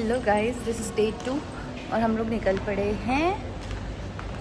Hello guys, this is day 2 और हम लोग निकल पड़े हैं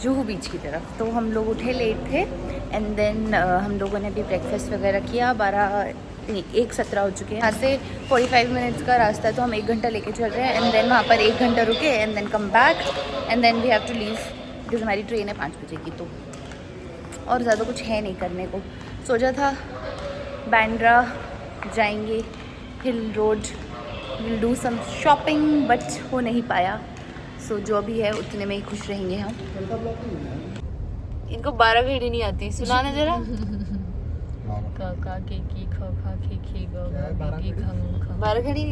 जुहू बीच की तरफ। तो हम लोग उठे लेट थे एंड देन हम लोगों ने अभी ब्रेकफास्ट वगैरह किया। 1:17 हो चुके हैं। यहाँ से 45 मिनट्स का रास्ता है, तो हम 1 घंटा लेके चल रहे हैं एंड देन वहाँ पर 1 घंटा रुके and then come back and then we have to leave because हमारी ट्रेन है 5 बजे की। तो और ज़्यादा कुछ है नहीं करने को। सोचा था बांद्रा जाएंगे, hill road, will do some shopping, but हो नहीं पाया। सो जो अभी है उतने में ही खुश रहेंगे हम। इनको 12 घड़ी नहीं आती, सुनाना जरा। का के की ख खा के की ग की ख 12 घड़ी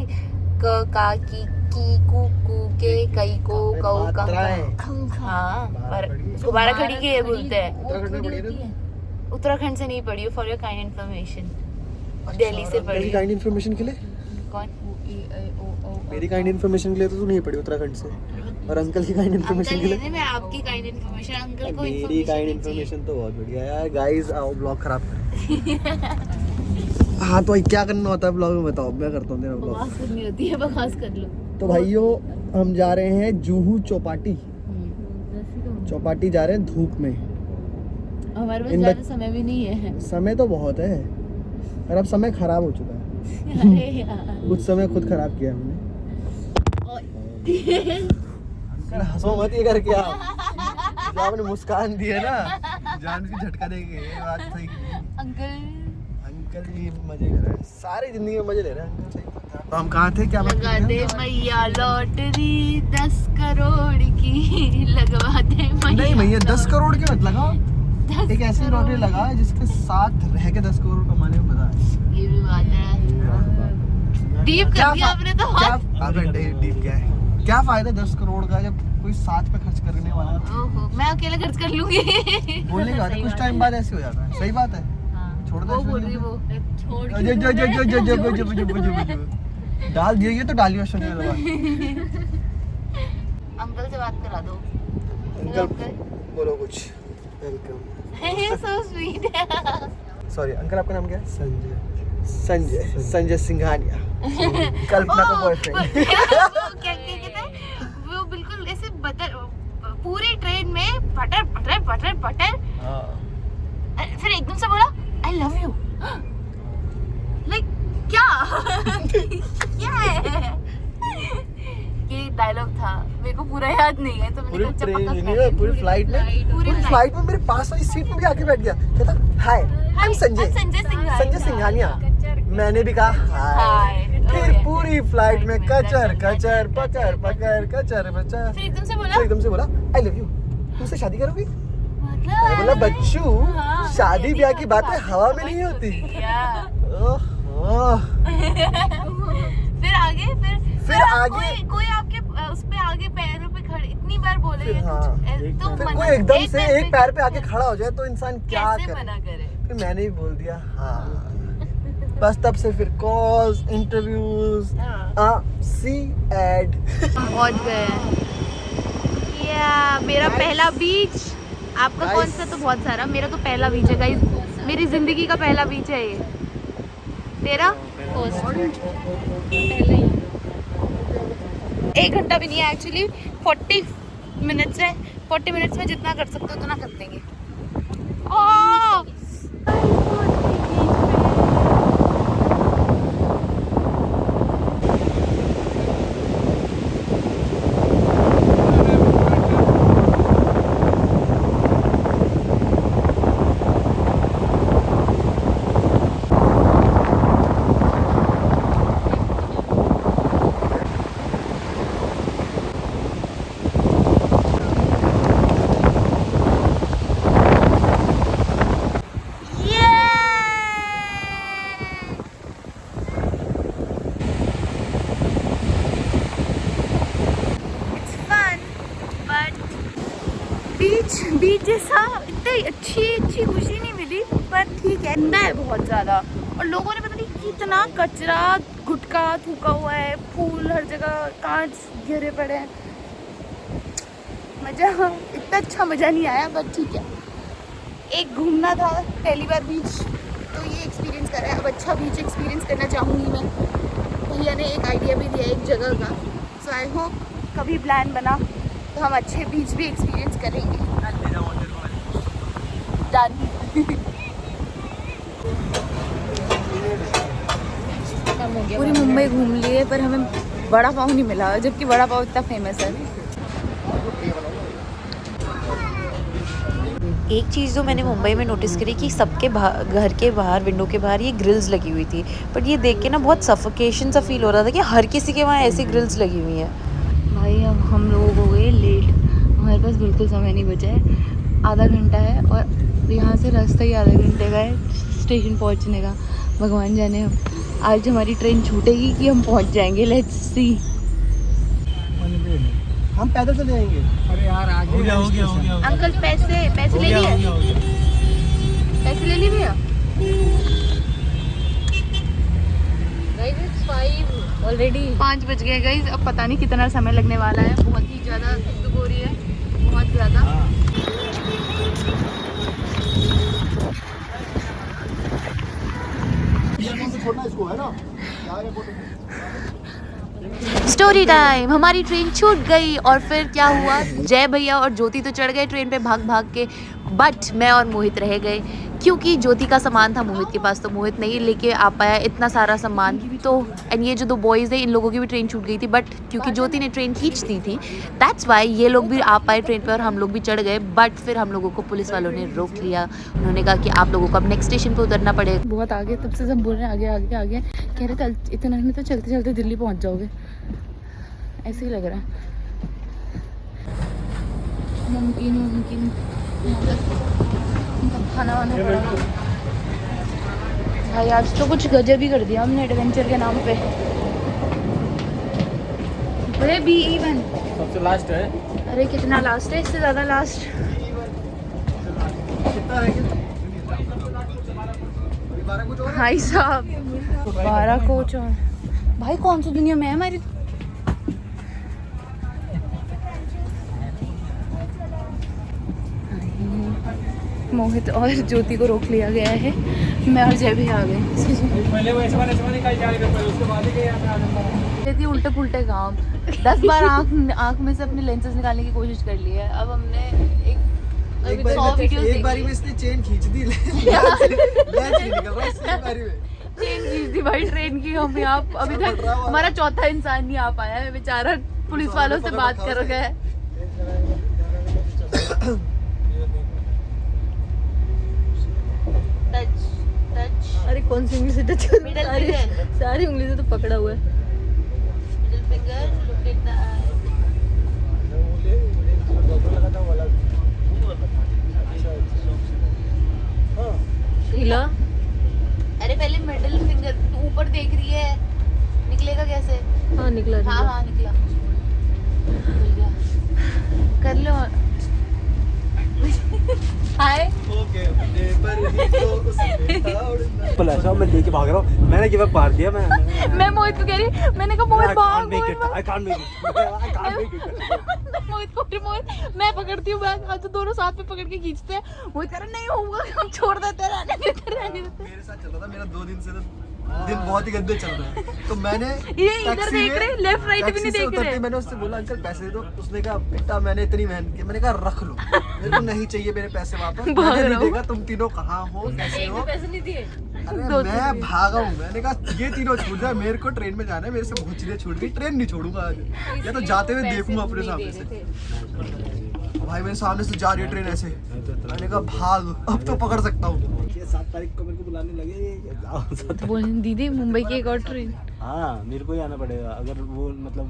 क का की कू कू के कई को कौ कंग। हाँ, उसको 12 घड़ी के ये बोलते हैं। उत्तराखंड से नहीं पढ़ी हो, for your kind information. Delhi से पढ़ी। काइंड इन्फॉर्मेशन के लिए कौन? मेरी काइंड इन्फॉर्मेशन के लिए तो तू नहीं पढ़ी उत्तराखंड से, और अंकल की काइंड इन्फॉर्मेशन के लिए मैं आपकी काइंड इन्फॉर्मेशन, अंकल को मेरी काइंड इन्फॉर्मेशन तो बहुत बढ़िया है यार। गाइस आओ ब्लॉग खराब करें। हाँ तो क्या करना होता है ब्लॉग में बताओ, मैं करता हूँ तेरा ब्लॉग। बकवास करनी होती है, बकवास कर लो। तो भाइयों हम जा रहे हैं जुहू चौपाटी। चौपाटी जा रहे हैं धूप में। हमारे पास ज़्यादा समय भी नहीं है। समय तो बहुत है और अब समय खराब हो चुका है। अरे यार कुछ समय खुद खराब किया हमने। अंकल हंसो मत, ये कर क्या जो आपने मुस्कान दी है ना, जान की झटका देंगे। ये बात सही की। अंकल भी मजे कर रहे हैं, सारी जिंदगी में मजे ले रहे हैं अंकल। सही बात है। तो हम कहाँ थे, क्या लगा दे मैया लॉटरी 10 करोड़ की, लगवा दे मैया। नहीं भैया 10 करोड़ की मत लगाओ, एक ऐसी लॉटरी लगा जिसके साथ रह के 10 करोड़ कमाने में मजा है। ये भी बात है। डीप कर दिया आपने तो। डीप क्या है, क्या फायदा 10 करोड़ का जब कोई साथ पे खर्च करने वाला है। ओहो, मैं अकेले खर्च कर लूंगी। बोलने की बात है, कुछ टाइम बाद ऐसे हो जाता है। सही बात है। छोड़ दो, बोल रही वो छोड़ डाल दिए, ये तो डालियो सुनने वाला बात। अंकल से बात करा दो। अंकल बोलो कुछ। Welcome. So sweet. Sorry uncle, आपका नाम क्या है? संजय सिंघानिया। कल्पना का बॉयफ्रेंड। क्या कहते हैं वो, बिल्कुल ऐसे बटर पूरी ट्रेन में बटर बटर बटर बटर। फिर एकदम से बोला आई लव यू। लाइक क्या क्या है ये डायलॉग था, मेरे को पूरा याद नहीं है। तो मैंने कहा पूरी फ्लाइट में मेरे पास वाली सीट में भी आके बैठ गया। कहता हाय आई एम संजय सिंघानिया। मैंने भी कहा हाय। फिर पूरी फ्लाइट में कचर कचर पचर पकर कचर पचर। फिर एकदम से बोला आई लव यू, मुझसे शादी करोगी? मैं बोला बच्चू, शादी ब्याह की बातें हवा में नहीं होती। फिर आगे कोई आपके उस पे आगे पैरों पे खड़े इतनी बार बोले। फिर कोई एकदम से एक पैर पे आके खड़ा हो जाए तो इंसान क्या करे? मना करे? फिर मैंने भी बोल दिया हाँ। बस तब से फिर कॉल्स, इंटरव्यूज, सी एड। पहुंच गए। या मेरा पहला बीच। आपका कौन सा? तो बहुत सारा। मेरा तो पहला बीच है गाइस, मेरी जिंदगी का पहला बीच है ये। तेरा? 1 घंटा भी नहीं है एक्चुअली, 40 मिनट्स है। 40 मिनट्स में जितना कर सकते हो उतना कर देंगे। बीच जैसा इतनी अच्छी खुशी नहीं मिली, पर ठीक है। गंदा है बहुत ज़्यादा और लोगों ने पता नहीं कितना कचरा गुटखा थूका हुआ है, फूल हर जगह, कांच गिरे पड़े हैं। मज़ा इतना अच्छा मज़ा नहीं आया, बट ठीक है। एक घूमना था, पहली बार बीच, तो ये एक्सपीरियंस करा है। अब अच्छा बीच एक्सपीरियंस करना चाहूँगी मैं। भैया ने एक आइडिया भी दिया एक जगह का, सो आई होप कभी प्लान बना तो हम अच्छे बीच भी एक्सपीरियंस करेंगे। डन। पूरी मुंबई घूम लिए पर हमें बड़ा पाव नहीं मिला, जबकि बड़ा पाव इतना फेमस है। एक चीज़ जो मैंने मुंबई में नोटिस करी कि सबके घर के बाहर, विंडो के बाहर ये ग्रिल्स लगी हुई थी, बट ये देख के ना बहुत सफोकेशन सा फील हो रहा था कि हर किसी के वहाँ ऐसी ग्रिल्स लगी हुई हैं। भाई अब हम लोग हो गए लेट, हमारे पास बिल्कुल समय नहीं बचा है, आधा घंटा है और यहाँ से रास्ता ही आधे घंटे का है स्टेशन पहुँचने का। भगवान जाने आज हमारी ट्रेन छूटेगी कि हम पहुँच जाएंगे। Let's see. हम पैदल चले जाएंगे। अरे यार आगे हो गया अंकल पैसे ले लिए? पैसे ले लिए भैया? ऑलरेडी 5 बज गए गाइस। अब पता नहीं कितना समय लगने वाला है। बहुत ही ज़्यादा धूप हो रही है, बहुत ज़्यादा। इसको है ना स्टोरी टाइम। हमारी ट्रेन छूट गई और फिर क्या हुआ, जय भैया और ज्योति तो चढ़ गए ट्रेन पे भाग भाग के, बट मैं और मोहित रह गए क्योंकि ज्योति का सामान था मोहित के पास, तो मोहित नहीं लेके आ पाया इतना सारा सामान। तो एंड ये जो 2 बॉयज़ हैं इन लोगों की भी ट्रेन छूट गई थी, बट क्योंकि ज्योति ने ट्रेन खींच दी थी दैट्स वाई ये लोग भी आ पाए ट्रेन पे और हम लोग भी चढ़ गए। बट फिर हम लोगों को पुलिस वालों ने रोक लिया। उन्होंने कहा कि आप लोगों को अब नेक्स्ट स्टेशन पर उतरना पड़ेगा। बहुत आगे, तब से हम बोल रहे हैं आगे आगे आगे, कह रहे थे इतना में तो चलते चलते दिल्ली पहुँच जाओगे, ऐसे ही लग रहा है। नमकीन खाना वाना पड़ा भाई। आज तो कुछ गजब ही कर दिया हमने एडवेंचर के नाम पे। अरे B1 सबसे लास्ट है। अरे कितना लास्ट है? इससे ज़्यादा लास्ट भाई साहब। 12 कोच और भाई कौन सी दुनिया में है हमारी। मोहित और ज्योति को रोक लिया गया है। मैं और जय भी आ गए। पहले वो ऐसे निकाल जाएगा, उसके बाद ही कहती उल्टे पुल्टे काम। 10 बार आँख में से अपने लेंसेज निकालने की कोशिश कर ली है। अब हमने एक बारी में इसने चेन खींच दी। चेन खींच दी भाई ट्रेन की। हम यहाँ अभी तक हमारा चौथा इंसान नहीं आ पाया है बेचारा, पुलिस वालों से बात कर गया है। अरे कौन सी उंगली से टच कर? सारी उंगली से तो पकड़ा हुआ है। Middle finger, look at the eye. हिला। अरे पहले मिडिल फिंगर ऊपर देख रही है, निकलेगा कैसे? हाँ निकला। हाँ निकला। मिल गया। कर लो। हाय। ऐसा मैं लेके भाग रहा हूँ, मैंने गिव अप मार दिया। मैं मोहित को कह रही, मैंने कहा मोहित भाग। मोहित को मोहित मैं पकड़ती हूँ बैग। आज तो दोनों साथ में पकड़ के खींचते हैं। मोहित कह रहा नहीं होगा, हम छोड़ देते रहने देते। मेरे साथ चल रहा था, मेरा 2 दिन से दिन बहुत ही गंदे चल रहा है। तो मैंने ये इधर देख रहे, लेफ्ट राइट भी नहीं देख रहे। मैंने उससे बोला अंकल पैसे दे दो। उसने कहा बेटा मैंने इतनी मेहनत की। मैंने कहा रख लो, मेरे को नहीं चाहिए मेरे पैसे वापस। मैंने नहीं देखा तुम तीनों कहाँ हो, कैसे हो। पैसे नहीं दिए। अरे मैं भागा हूँ। मैंने कहा ये तीनों छूट जाए, मेरे को ट्रेन में जाना है। मेरे से बहुत चीजें छूट गई, ट्रेन नहीं छोड़ूंगा आज। या तो जाते हुए देखूंगा अपने सामने से। भाई मेरे सामने से जा रही है ट्रेन ऐसे। मैंने कहा भाग, अब तो पकड़ सकता हूँ। 7 तारीख को मेरे को बुलाने लगे। बोल दीदी मुंबई की एक और ट्रेन। हाँ मेरे को ही आना पड़ेगा। अगर वो मतलब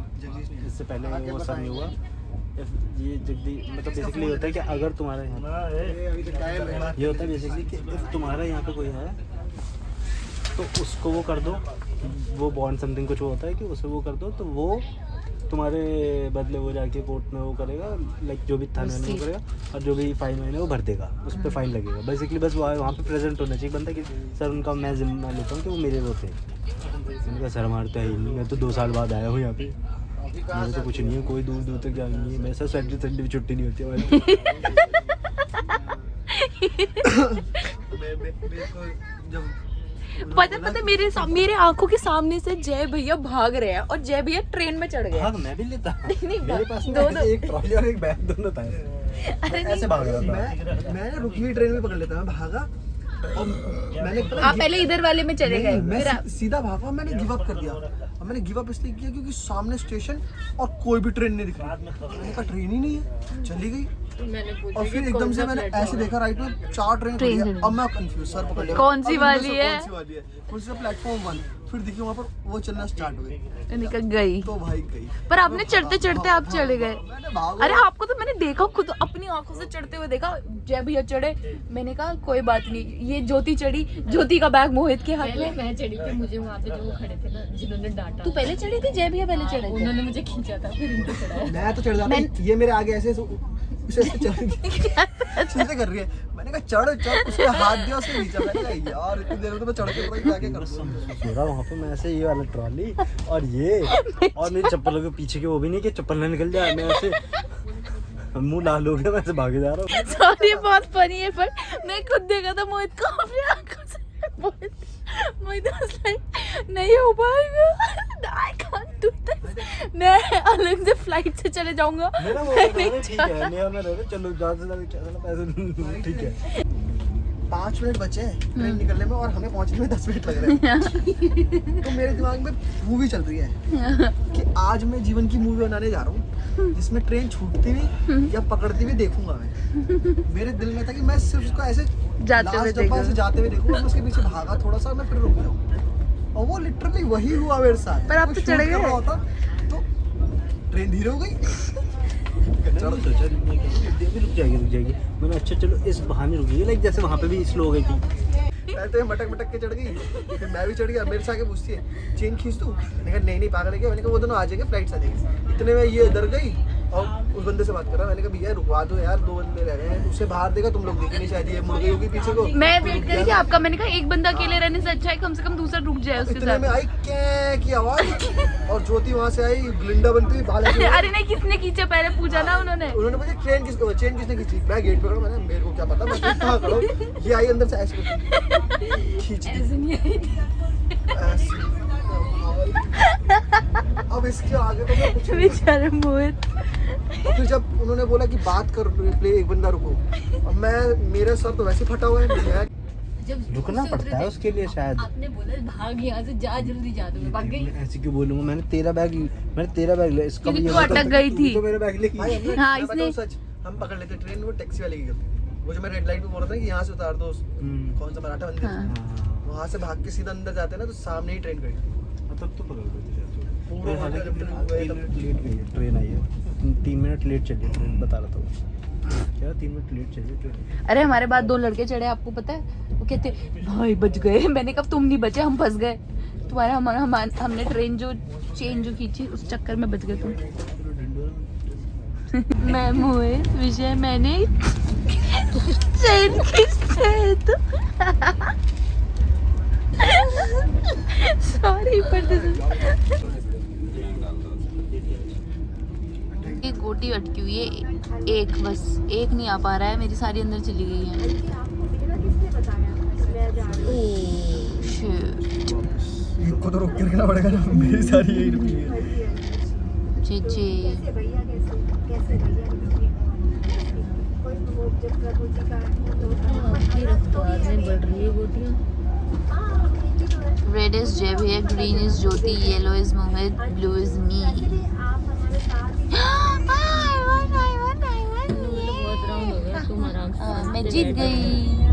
इससे पहले वो सब नहीं हुआ, ये मतलब बेसिकली होता है कि अगर तुम्हारा यहाँ ये होता है बेसिकली कि इफ तुम्हारा यहाँ पे कोई है तो उसको वो कर दो, वो बॉन्ड समथिंग कुछ होता है कि उसे वो कर दो, तो वो तुम्हारे बदले वो जाके कोर्ट में वो करेगा, लाइक जो भी थाने में वो करेगा और जो भी फाइन वाइन है वो भर देगा, उस पर फाइन लगेगा। बेसिकली बस वहाँ पे प्रेजेंट होना चाहिए बनता है कि सर उनका मैं जिम्मेदार लेता हूँ कि वो मेरे वो थे। मैंने कहा सर हमारे तो है ही नहीं, मैं तो 2 साल बाद आया हूँ यहाँ पे, मेरे तो कुछ नहीं है, कोई दूर दूर तक जाना नहीं है। मेरे साथ संडे भी छुट्टी नहीं होती है पता मेरे आंखों के सामने से जय भैया भाग रहे हैं और जय भैया ट्रेन में चढ़ गए। हाँ मैं भी लेता। नहीं, मेरे पास दो- ना एक ट्रॉली और एक बैग दोनों था। अरे ऐसे भाग रहा था। मैं ना रुकी हुई ट्रेन में पकड़ लेता, मैं भागा और मैंने आप पहले इधर वाले में चले गए, मैं फिर आप सीधा भागा, मैंने गिव अप कर दिया। और मैंने गिव अप इसलिए किया क्योंकि सामने स्टेशन और कोई भी ट्रेन नहीं दिख रही। मैंने कहा ट्रेन ही नहीं है, चली गई। और फिर एकदम से मैंने ऐसे देखा राइट में 4 ट्रेन खड़ी है। अब मैं कंफ्यूज, सर पकड़ लिया कौन सी अब इनमें वाली से है? कौन सी वाली है? कौन सी प्लेटफॉर्म 1। फिर देखिए वहाँ पर वो चलना स्टार्ट हो गई, निकल गई। तो भाई गई। पर आपने चढ़ते चढ़ते आप चले गए। मैंने भागा। अरे आपको तो मैंने देखा, खुद अपनी आंखों से चढ़ते हुए देखा। जय भैया चढ़े, मैंने कहा कोई बात नहीं। ये ज्योति चढ़ी, ज्योति का बैग मोहित के हाथ में। मैं चढ़ी थी, मुझे वहाँ पे जो वो खड़े थे ना जिन्होंने डांटा, तू पहले चढ़ी थी, जय भैया पहले चढ़े थे। उन्होंने मुझे खींचा था, फिर इनको चढ़ाया। मैं तो चढ़ जाता, ये मेरे आगे ऐसे उसे चढ़ ऐसे कर रही है। मैंने कहा चढ़, उसने हाथ दिया, उसने नीचे। मैंने कहा यार इतनी देर में तो मैं चढ़ के पता नहीं क्या करूँ। सो रहा वहाँ पे मैं ऐसे, ये वाला ट्रॉली और ये और मेरी चप्पलों के पीछे के वो भी नहीं कि चप्पल ना निकल जाए। मैं ऐसे मुंह लाल हो गया, मैं ऐसे भागे जा रहा हूँ। सॉरी, बहुत फनी है, पर मैं खुद देखा था मोहित को अपनी आंखों से। मोहित was like, नहीं हो पाएगा, I can't do this। मैं अलग से फ्लाइट से चले जाऊंगा। मेरा वो ठीक है, नहीं होना रहे, चलो ज्यादा से ज्यादा पैसे ठीक है। 5 मिनट बचे हैं ट्रेन निकलने में और हमें पहुंचने में 10 मिनट लग रहे हैं। तो मेरे दिमाग में मूवी चल रही है कि आज मैं जीवन की मूवी बनाने जा रहा हूँ जिसमें ट्रेन छूटती हुई या पकड़ती हुई देखूंगा मैं। मेरे दिल में था कि मैं सिर्फ उसको ऐसे जाते हुए देखूं। ऐसे जाते हुए देखूंगा। मैं उसके पीछे भागा थोड़ा सा, मैं फिर रुक जाऊँ। और वो लिटरली वही हुआ मेरे साथ। पर आप वो तो shoot चढ़ कर गए। रहा होता तो ट्रेन धीरे हो गई। चलो सोचा रुक जाएगी। मैंने अच्छा चलो इस बहाने रुकी, लाइक जैसे वहाँ पे भी स्लो हो गई थी। पहले तो ये मटक के चढ़ गई, फिर मैं भी चढ़ गया। मेरे से आके पूछती है चेन खींच दूं? मैंने कहा नहीं पागल है क्या? मैंने कहा वो दोनों आ जाएंगे, फ्लाइट आ जाएगी। इतने में ये इधर गई और उस बंदे से बात कर रहा। मैंने कहा भैया रुकवा दो यार, 2 बंदे रह गए हैं। उसे बाहर देखा, तुम लोग देखे नहीं शायद, ये मुड़ गई होगी पीछे को। मैं वेट करी थी आपका, मैंने कहा एक बंदा अकेले रहने से अच्छा है कम से कम दूसरा रुक जाए उसके इतने में साथ। आई क्या की आवाज और ज्योति वहां से आई, ग्लिंडा बनती हुई बाहर ऐसे। अरे नहीं, किसने खींचा पहले पूछा ना उन्होंने। उन्होंने मुझे चेन किसने खींची? मैं गेट पे खड़ा, मैंने मेरे को क्या पता, मैं कहाँ खड़ा हूँ। ये आई अंदर से ऐसे खींच दी। ऐसे नहीं आई थी। ऐसे। अब इसके आगे तो मैं कुछ नहीं। बेचारा मोहित। और फिर जब उन्होंने बोला कि बात कर प्ले, एक बंदा रुको, और मैं, मेरा सर तो वैसे फटा हुआ है। मैं जब रुकना उससे पड़ता है उतरे उसके लिए शायद। आपने बोला भाग यहाँ से, जा जल्दी जा, तो मैं भाग गई। मैं ऐसे क्यों बोलूँगा? मैंने तेरा बैग लिया, इसका क्योंकि भी तू अटक गई थी। तो मेरा बैग लेके भाई गई। हमने, हाँ, मैं बताऊं इसने- सच, हम पकड़ लेते ट्रेन, वो टैक्सी वाले की गलती। वो जो मैं रेड लाइट पे बोल रहा था कि यहाँ से उतार दो, कौन सा मराठा मंदिर, हाँ। वहाँ से भाग के सीधा अंदर जाते हैं ना, तो सामने ही ट्रेन खड़ी थी। तब तो पकड़ गई थी पूरा शायद। हालांकि होटल बुक हुआ है 3 तब। मिनट लेट गई है ट्रेन, आई है 3 मिनट लेट चली है ट्रेन, बता रहा था वो। क्या 3 मिनट लेट चली है ट्रेन? अरे हमारे बाद 2 लड़के चढ़े, आपको पता है? वो कहते भाई बच गए। मैंने कहा तुम नहीं बचे, हम फंस गए। तुम्हारा हमने ट्रेन जो चेन जो खींची उस चक्कर में बच गए तुम। मैं मोहित विजय, मैंने चेन खींचे तो सॉरी पर एक गोटी अटकी हुई है, एक बस एक नहीं आ पा रहा है, मेरी सारी अंदर चली गई है। ओह शिट, एक को तो रोक के रखना पड़ेगा ना, मेरी सारी यही रुकी है। जी आपकी रफ्तार में बढ़ रही है गोटियाँ। रेड इज जय भैया, green is Jyoti, yellow is Mohit, blue is me. बहुत राउंड हो गया, तुम आराम से मैं जीत गई।